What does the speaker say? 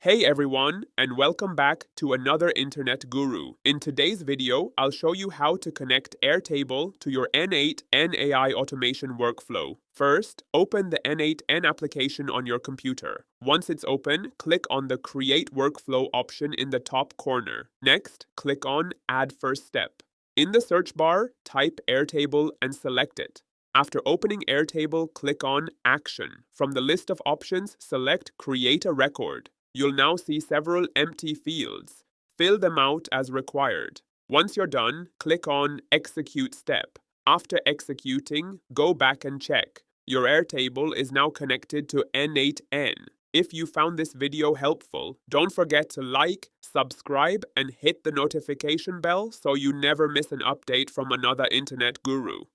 Hey everyone, and welcome back to another Internet Guru. In today's video, I'll show you how to connect Airtable to your N8n AI automation workflow. First, open the N8n application on your computer. Once it's open, click on the Create Workflow option in the top corner. Next, click on Add First Step. In the search bar, type Airtable and select it. After opening Airtable, click on Action. From the list of options, select Create a Record. You'll now see several empty fields. Fill them out as required. Once you're done, click on Execute Step. After executing, go back and check. Your Airtable is now connected to N8n. If you found this video helpful, don't forget to like, subscribe, and hit the notification bell so you never miss an update from another Internet Guru.